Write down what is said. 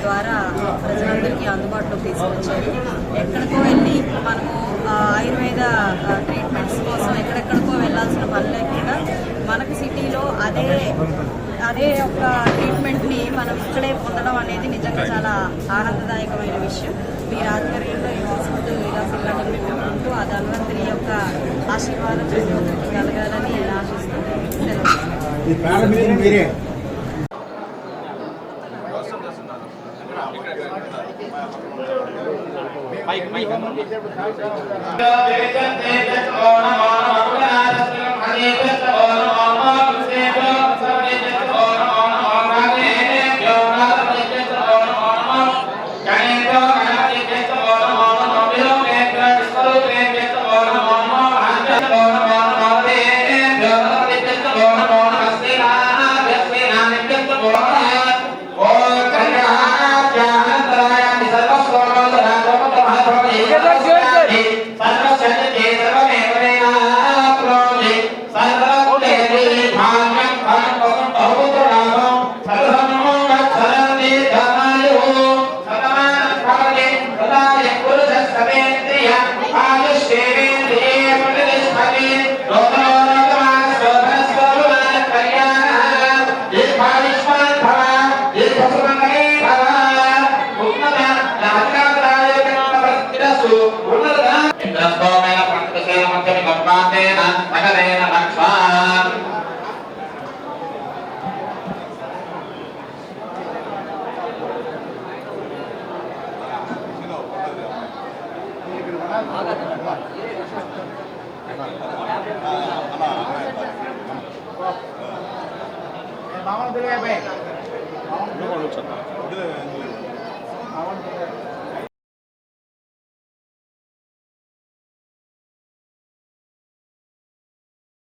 ద్వారా ప్రజలందరికీ అందుబాటులోకి తీసుకొచ్చారు. ఎక్కడికో వెళ్ళి మనము ఆయుర్వేద ట్రీట్మెంట్స్ కోసం ఎక్కడెక్కడికో వెళ్ళాల్సిన పని లేకుండా మనకు సిటీలో అదే ఒక ట్రీట్మెంట్ని మనం ఇక్కడే పొందడం అనేది నిజంగా చాలా ఆనందదాయకమైన విషయం. మీరు ఆధ్వర్యంలో ఈ హాస్పిటల్ ఇలా పిల్లలు పెట్టుకుంటూ ఆ ధన్వంతరి యొక్క ఆశీర్వాదం కలగాలని ఆశిస్తున్నాను. Baik.